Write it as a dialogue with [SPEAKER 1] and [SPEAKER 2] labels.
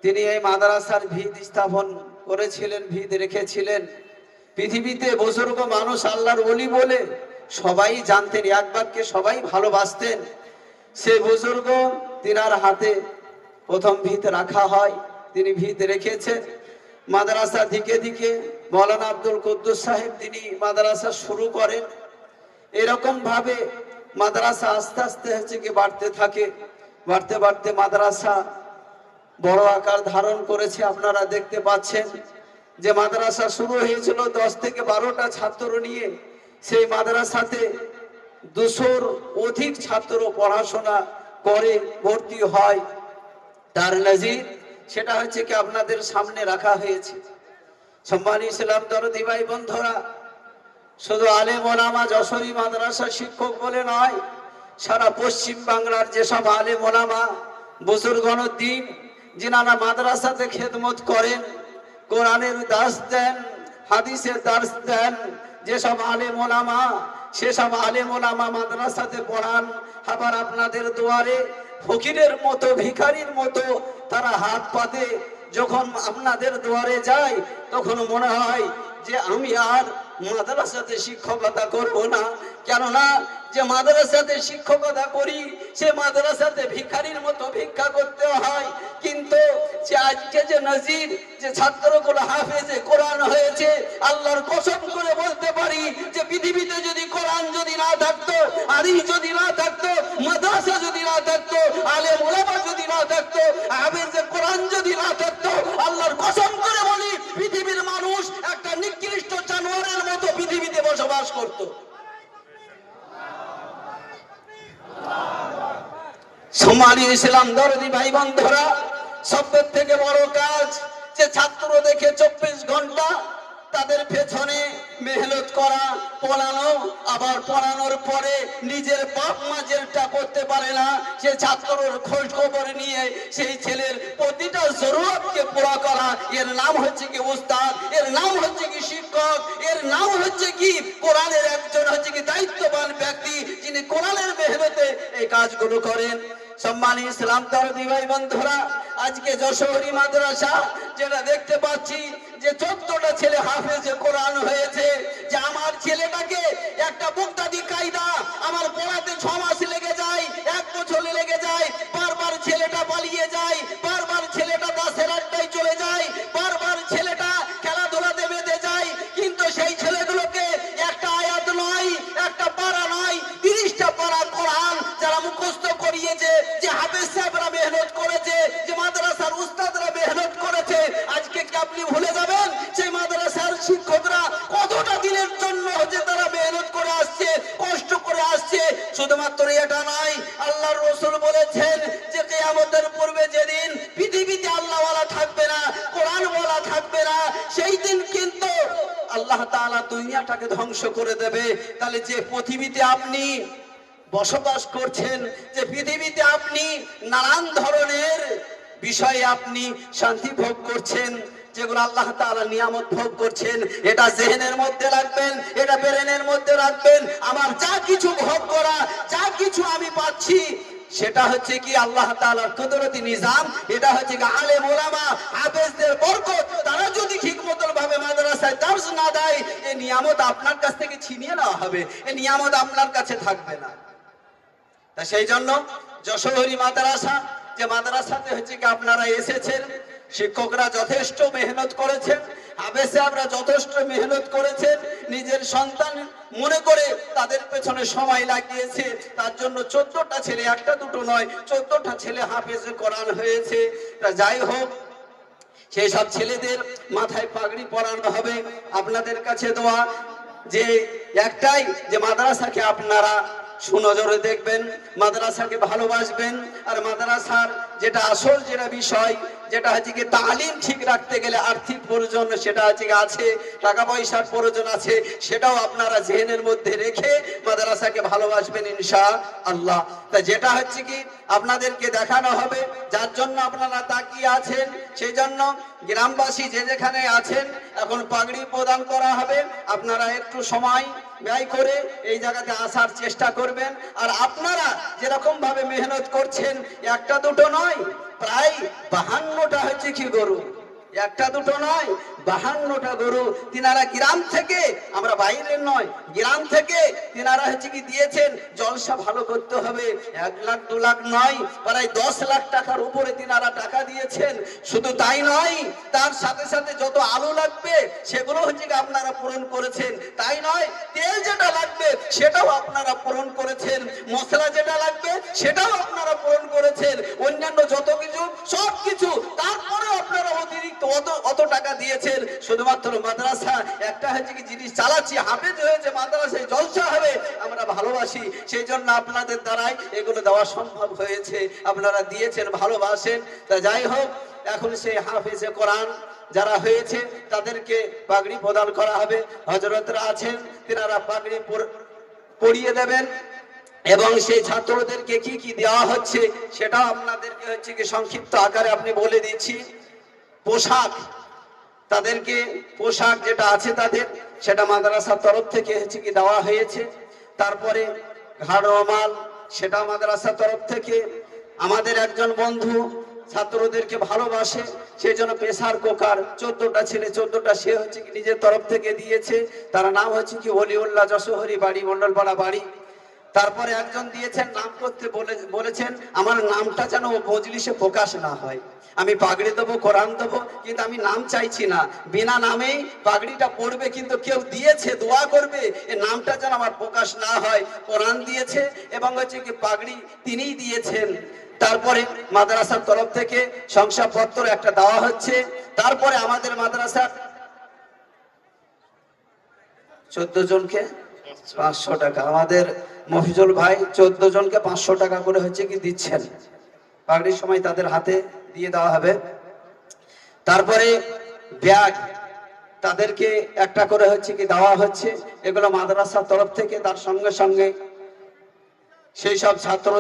[SPEAKER 1] তিনি এই মাদ্রাসার ভিত স্থাপন করেছিলেন, ভিত রেখেছিলেন। পৃথিবীতে বুজুর্গ মানুষ আল্লাহর ওলি বলে সবাই জানতেন, একবারকে সবাই ভালোবাসতেন। সে বুজুর্গ তিনার হাতে প্রথম ভিত রাখা হয়, তিনি ভিত রেখেছেন। মাদ্রাসা দিকে দিকে মৌলানা আব্দুল কুদ্দুস সাহেব তিনি মাদ্রাসা শুরু করেন। এরকম ভাবে মাদ্রাসা আস্তে আস্তে হচ্ছে কি বাড়তে থাকে, বাড়তে বাড়তে মাদ্রাসা বড় আকার ধারণ করেছে। আপনারা দেখতে পাচ্ছেন যে মাদ্রাসা শুরু হয়েছিল 10 থেকে 12টা ছাত্র নিয়ে। সেই মাদ্রাসাতে 200-র অধিক ছাত্র পড়াশোনা করে ভর্তি হয়। তার নজির সেটা হচ্ছে কি আপনাদের সামনে রাখা হয়েছে। সম্মানিত ইসলাম দরদি ভাই বন্ধুরা, শুধু আলেম ওলামা যশোরী মাদ্রাসা শিক্ষক বলে নয়, সারা পশ্চিম বাংলার যেসব আলেম ওলামা বুজুর্গদ্দিন যিনারা মাদ্রাসাতে খেদমত করেন, কোরআনের দাস দেন, হাদিসের দাস দেন, যেসব আলেম ওলামা সেসব আলেম ওলামা মাদ্রাসাতে পড়ান। আবার আপনাদের দুয়ারে ফকিরের মতো ভিখারির মতো তারা হাত পাতে। যখন আপনাদের দুয়ারে যায় তখন মনে হয় যে আমি আর মাদ্রাসাতে শিক্ষকতা করব না, কেননা যে মাদ্রাসাতে শিক্ষকতা করি সে মাদ্রাসাতে ভিখারির মতো ভিক্ষা করতে হয়। কিন্তু যে আজকে যে নজির যে ছাত্রগুলো হাফেজে কোরআন হয়েছে, আল্লাহর কসম করে বলতে পারি যে পৃথিবীতে যদি কোরআন যদি না থাকতো, হাদিস যদি না থাকতো, মাদ্রাসা যদি না থাকতো, আলেম ওলামা যদি না থাকতো, হাফেজে কোরআন যদি না থাকতো, আল্লাহর কসম করে বলি পৃথিবীর মানুষ একটা নিকৃষ্ট জানোয়ারের মতো পৃথিবীতে বসবাস করত। সম্মানিত ইসলাম দরদি ভাই বন্ধুরা, সবথেকে থেকে বড় কাজ যে ছাত্র দেখে 24 ঘন্টা তাদের পেছনে মেহনত করা, পড়ানো, আবার পড়ানোর পরে নিজের বাপ মা যেটা করতে পারে না সে ছাত্রর খোঁজ খবর নিয়ে সেই ছেলের প্রতিটা জরুরতকে পুরা করা, এর নাম হচ্ছে কি উস্তাদ, এর নাম হচ্ছে কি শিক্ষক, এর নাম হচ্ছে কি কোরআনের একজন হচ্ছে কি দায়িত্ববান ব্যক্তি যিনি কোরআনের মেহনতে এই কাজগুলো করেন। সম্মানিত ইসলাম দরদি ভাই বন্ধুরা, আজকে যশোরী মাদ্রাসা যেটা দেখতে পাচ্ছি যে 14টা ছেলে হাফেজে কোরআন হয়েছে। যে আমার ছেলেটাকে একটা মুক্তাদি কায়দা আমার পড়াতে 6 মাস লেগে যায়, 1 বছর লেগে যায়, বারবার ছেলেটা পালিয়ে যায়, বারবার ছেলেটা দাসের আড্ডায় চলে যায়, বারবার ছেলেটা খেলাধুলাতে বেঁধে যায়। কিন্তু সেই ছেলেগুলোকে একটা আয়াত নয়, একটা পারা নয়, 30টা পারা কোরআন যারা মুখস্থ করিয়েছে, যে হাফেজ সাহেবরা মেহনত করেছে, যে মাদ্রাসার উস্তাদরা মেহনত করেছে, আজকে কি আপনি ভুলে যাবেন সেই মাদ্রাসার শিক্ষকরা কতটা দিনের জন্য যে তারা মেহনত করে আসছে, কষ্ট করে আসছে। শুধুমাত্র এটা নয়, আল্লাহর রাসূল বলেছেন যে কিয়ামতের পূর্বে যেদিন পৃথিবীতে আল্লাহওয়ালা থাকবে না, কোরআনওয়ালা থাকবে না, সেই দিন কিন্তু আল্লাহ তাআলা দুনিয়াটাকে ধ্বংস করে দেবে। তাহলে যে পৃথিবীতে আপনি বসবাস করছেন, যে পৃথিবীতে আপনি নানান ধরনের বিষয়ে আপনি শান্তি ভোগ করছেন, যেগুলো আল্লাহ তাআলা নিয়ামত ভোগ করছেন, এটা জেহেনের মধ্যে রাখবেন, এটা ব্রেনের মধ্যে রাখবেন। আমার যা কিছু ভোগ করা, যা কিছু আমি পাচ্ছি সেটা হচ্ছে কি আল্লাহ তাআলার কুদরতি নিজাম, এটা হচ্ছে কি আলেম ওলামা হাফেজদের বরকত। তারা যদি ঠিকমতো ভাবে মাদ্রাসায় দার্স না দেয়, এই নিয়ামত আপনার কাছ থেকে ছিনিয়ে নেওয়া হবে, এই নিয়ামত আপনার কাছে থাকবে না। তা সেই জন্য যশোরী মাদ্রাসা, যে মাদ্রাসাতে হচ্ছে কি আপনারা এসেছেন, শিক্ষকরা যথেষ্ট মেহনত করেছেন, হাফেজ সাহেবরা যথেষ্ট মেহনত করেছেন, নিজের সন্তান মনে করে তাদের পেছনে সময় লাগিয়েছে। তার জন্য 14টা ছেলে, একটা দুটো নয়, 14টা ছেলে হাফেজে কোরআন হয়েছে। তা যাই হোক, সেই সব ছেলেদের মাথায় পাগড়ি পরানো হবে। আপনাদের কাছে দোয়া যে একটাই, যে মাদ্রাসাকে আপনারা সুনজরে দেখবেন, মাদ্রাসাকে ভালোবাসবেন। আর মাদ্রাসার যেটা আসল যেটা বিষয়, যেটা হচ্ছে কি তালিম ঠিক রাখতে গেলে আর্থিক প্রয়োজন, সেটা হচ্ছে আছে, টাকা পয়সার প্রয়োজন আছে, সেটাও আপনারা জেহেনের মধ্যে রেখে মাদ্রাসাকে ভালোবাসবেন ইনশাআল্লাহ। তা যেটা হচ্ছে কি আপনাদেরকে দেখানো হবে, যার জন্য আপনারা তাকিয়ে আছেন, সেই জন্য গ্রামবাসী যে যেখানে আছেন এখন পাগড়ি প্রদান করা হবে। আপনারা একটু সময় ব্যয় করে এই জায়গাতে আসার চেষ্টা করবেন। আর আপনারা যেরকম ভাবে মেহনত করছেন, একটা দুটো নয়, প্রায় 52টা হচ্ছে দেখি গরু, একটা দুটো নয়, 52টা গরু তিনারা গ্রাম থেকে, আমরা বাইরের নয়, গ্রাম থেকে তিনারা হচ্ছে কি দিয়েছেন। জলসা ভালো করতে হবে, 1 লাখ 2 লাখ নয়, প্রায় 10 লাখ টাকার উপরে তিনারা টাকা দিয়েছেন। শুধু তাই নয়, তার সাথে সাথে যত আলু লাগবে সেগুলো হচ্ছে কি আপনারা পূরণ করেছেন। তাই নয়, তেল যেটা লাগবে সেটাও আপনারা পূরণ করেছেন, মশলা যেটা লাগবে সেটাও আপনারা পূরণ করেছেন, অন্যান্য যত কিছু সব কিছু, তারপরে আপনারা অতিরিক্ত অত টাকা দিয়েছেন। শুধুমাত্র মাদ্রাসা একটা হচ্ছে কি জিনিস চালাচ্ছি, হাফেজ হয়েছে, মাদ্রাসায় জলসা হবে, আমরা ভালোবাসি, সেই জন্য আপনাদের দ্বারাই এগুলো দেওয়া সম্ভব হয়েছে। আপনারা দিয়েছেন, ভালোবাসেন। তা যাই হোক, এখন সেই হাফেজে কোরআন যারা হয়েছে তাদেরকে পাগড়ি প্রদান করা হবে। হযরতরা আছেন, তিনারা পাগড়ি পরিয়ে দেবেন, এবং সেই ছাত্রদেরকে কি কি দেওয়া হচ্ছে সেটাও আপনাদেরকে হচ্ছে কি সংক্ষিপ্ত আকারে আপনি বলে দিচ্ছি। পোশাক, তাদেরকে পোশাক যেটা আছে তাদের, সেটা মাদ্রাসার তরফ থেকে হচ্ছে কি দেওয়া হয়েছে। তারপরে ঘাড় রুমাল, সেটা মাদ্রাসার তরফ থেকে। আমাদের একজন বন্ধু ছাত্রদেরকে ভালোবাসে, সেই জন্য প্রেসার কুকার 14টা ছেলে 14টা সে হচ্ছে কি নিজের তরফ থেকে দিয়েছে। তার নাম হচ্ছে কি ওলিউল্লাহ, যশোহরি বাড়ি, মন্ডলপাড়া বাড়ি। তারপরে একজন দিয়েছেন, নাম করতে বলেছেন, আমার নামটা যেন মজলিসে প্রকাশ না হয়, আমি পাগড়ি দেবো, কোরআন দেবো, কিন্তু আমি নাম চাইছি না, বিনা নামেই পাগড়িটা পড়বে, কিন্তু কেউ দিয়েছে দোয়া করবে, এই নামটা যেন আমার প্রকাশ না হয়। কোরআন দিয়েছে এবং হচ্ছে কি পাগড়ি তিনিই দিয়েছেন। তারপরে মাদ্রাসার তরফ থেকে শংসাপত্র একটা দেওয়া হচ্ছে। তারপরে আমাদের মাদ্রাসার 14 জনকে 500 টাকা, আমাদের মফিজুল ভাই 14 জনকে 500 টাকা করে হচ্ছে কি দিচ্ছেন, পাগড়ির সময় তাদের হাতে দিয়ে দেওয়া হবে। তারপরে ব্যাগ তাদেরকে একটা করে হচ্ছে কি দেওয়া হচ্ছে, এগুলো মাদ্রাসার তরফ থেকে। তার সঙ্গে সঙ্গে সেই সব ছাত্র